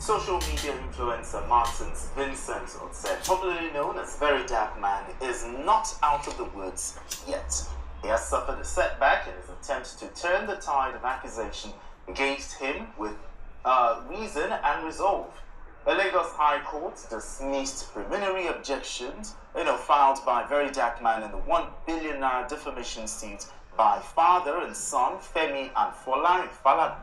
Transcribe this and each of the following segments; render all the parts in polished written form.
Social media influencer Martins Vincent said, popularly known as Very Dark Man, is not out of the woods yet. He has suffered a setback in his attempt to turn the tide of accusation against him with reason and resolve. The Lagos High Court dismissed preliminary objections, filed by Very Dark Man in the ₦1 billion defamation suit by father and son Femi and Falana.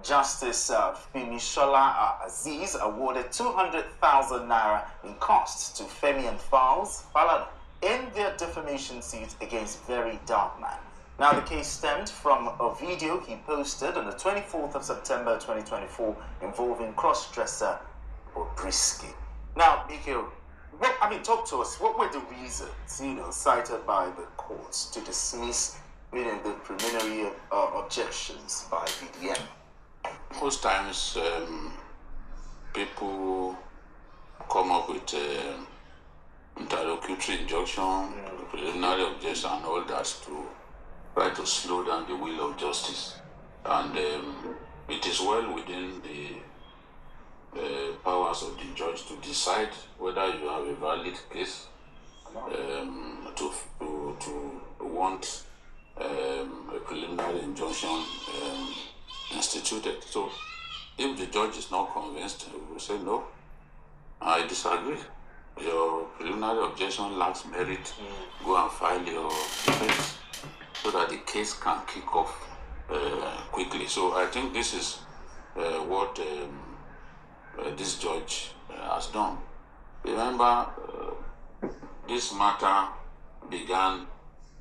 Justice Fimishola Aziz awarded 200,000 naira in costs to Femi and Falana in their defamation suit against Very Dark Man. Now, the case stemmed from a video he posted on the 24th of September 2024 involving cross-dresser Bobrisky. Now, Mikhail, talk to us. What were the reasons, cited by the courts to dismiss, the preliminary objections by Vdm? Most times, people come up with interlocutory injunction, preliminary objection, and all that to try to slow down the wheel of justice. And it is well within the powers of the judge to decide whether you have a valid case, to want a preliminary injunction instituted. So if the judge is not convinced, he will say, no, I disagree. Your preliminary objection lacks merit. Go and file your defense so that the case can kick off quickly. So I think this is what this judge has done. Remember, this matter began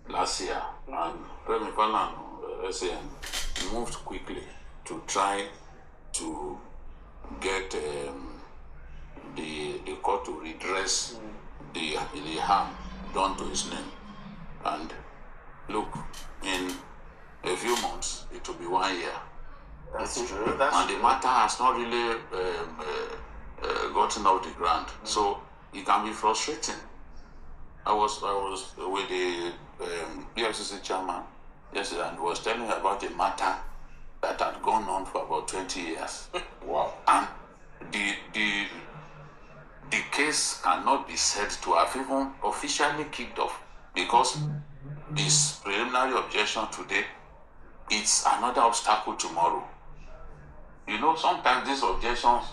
last year, and Femi Falana SAN moved quickly to try to get the court to redress the harm done to his name. And look, in a few months, it will be 1 year. That's true. And the matter has not really gotten off the ground. So it can be frustrating. I was with the EFCC chairman yesterday and was telling me about a matter that had gone on for about 20 years. Wow. And the case cannot be said to have even officially kicked off, because this preliminary objection today, it's another obstacle tomorrow. Sometimes these objections,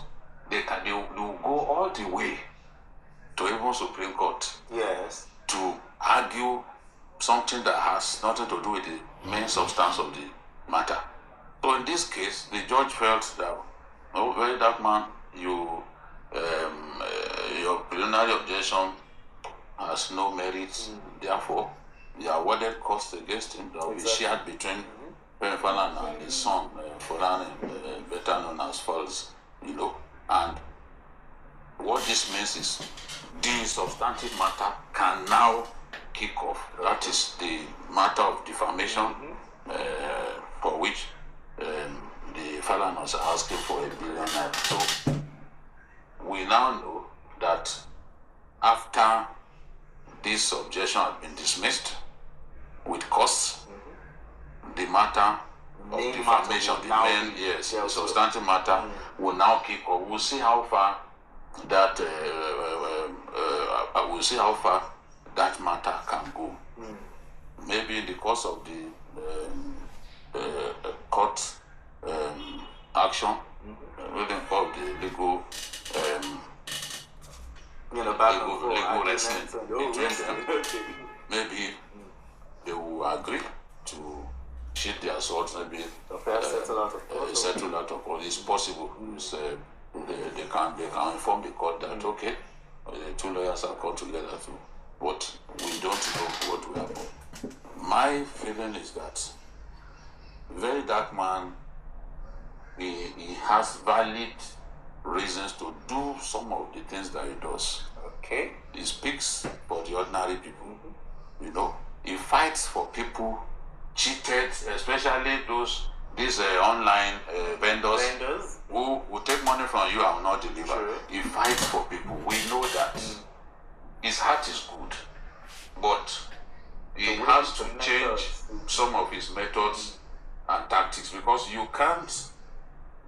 they will go all the way to even Supreme Court. Yes. To argue something that has nothing to do with the main substance of the matter. So in this case, the judge felt that, Very Dark Man, your preliminary objection has no merit. Therefore, the awarded costs against him that will be shared between Femi Falana and his son, Falana, better known as Falz, And what this means is the substantive matter can now kick off. That is the matter of defamation, for which the Falanas are asking for $1 billion. So we now know that after this objection has been dismissed with costs, the matter of defamation, the substantive matter will now kick off. We'll see how far that matter can go. Maybe in the course of the court action, within the legal legal wrestling between them, maybe they will agree to sheath their swords, maybe settle out of court. It's possible. They can inform the court that, okay, the two lawyers are called together too, but we don't know what will happen. My feeling is that Very Dark Man, he has valid reasons to do some of the things that he does. Okay. He speaks for the ordinary people. He fights for people cheated, especially these online vendors who will take money from you and will not deliver. Sure. He fights for people. We know that. His heart is good, but he has to change some of his methods and tactics, because you can't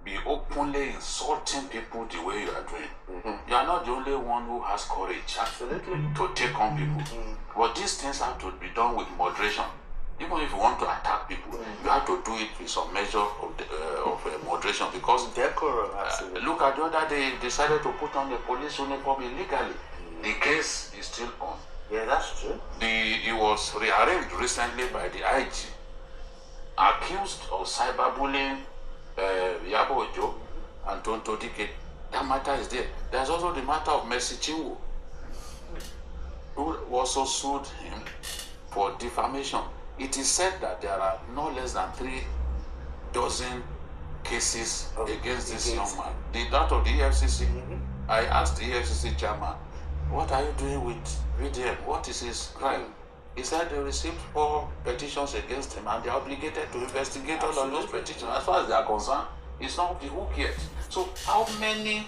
be openly insulting people the way you are doing. You are not the only one who has courage to take on people. But these things have to be done with moderation. Even if you want to attack people, you have to do it with some measure of moderation, because decorum. Absolutely. Look at the other day, they decided to put on the police uniform illegally. The case is still on. Yeah, that's true. It was rearranged recently by the IG, accused of cyberbullying Yabo Ojo and Tonto Dike. That matter is there. There's also the matter of Mercy Chinwo, who also sued him for defamation. It is said that there are no less than 3 dozen cases against this young man. That of the EFCC, I asked the EFCC chairman, what are you doing with Vdm? What is his crime? He said they received 4 petitions against him and they are obligated to investigate all of those petitions. As far as they are concerned, it's not the hook yet. So how many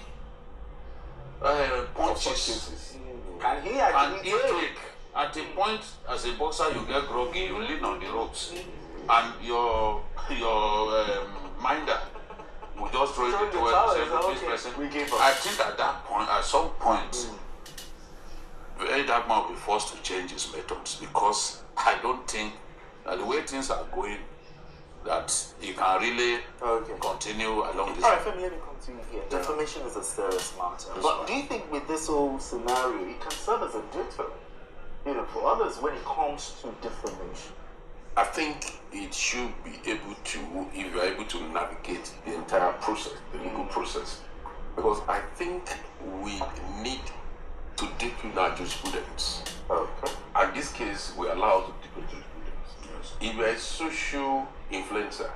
punches can he actually take? At a point, as a boxer, you get groggy, you lean on the ropes, and your minder will just throw it towards this person. I think at that point, at some point, that man will be forced to change his methods, because I don't think that the way things are going, that he can really continue along this. All right, Femi, let me continue here. Defamation is a serious matter. But do you think with this whole scenario, it can serve as a deterrent, for others when it comes to defamation? I think it should be able to, if you are able to navigate the entire process, the legal process. Because I think we need to deepen our jurisprudence. In this case, we are allowed to deepen jurisprudence. If you are a social influencer,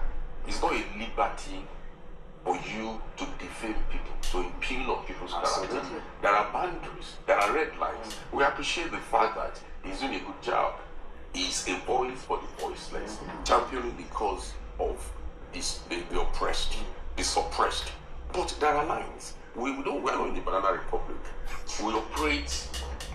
it's not a liberty for you to defame people, to impugn on people's character. There are boundaries, there are red lines. We appreciate the fact that he's doing a good job. He's a voice for the voiceless, championing the cause of the oppressed, the suppressed. But there are lines. We are not in the banana republic. We operate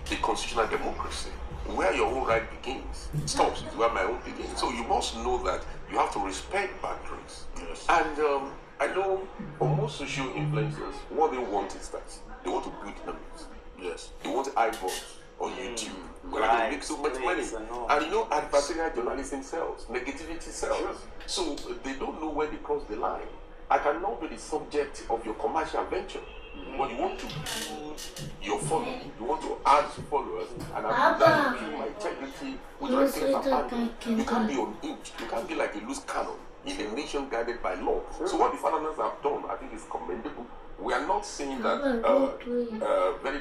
the constitutional democracy. Where your own right begins, stops is where my own begins. So you must know that you have to respect boundaries. And I know for most social influencers, what they want is that they want to build numbers. They want eyeballs on YouTube. Where they make so much money. And adversarial journalism sells, negativity sells. So they don't know where they cross the line. I cannot be the subject of your commercial venture. When you want to build your following, you want to add followers, and I'm building my integrity with respect and boundaries. You can't be unhinged. You can't be like a loose cannon in a nation guided by law. So what the foreigners have done, I think, is commendable. We are not saying that very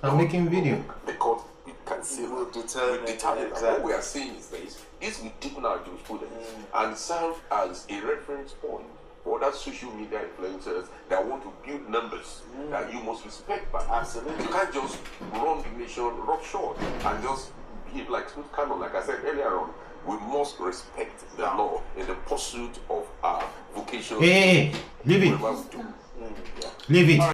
I'm making video. The court can say will determine. What we are saying is this will deepen our jurisprudence and serve as a reference point for other social media influencers that want to build numbers that you must respect back. Absolutely. You can't just run the nation roughshod and just behave like smooth cannon. Like I said earlier on, we must respect the law in the pursuit of our vocation. Hey, leave it. Leave it.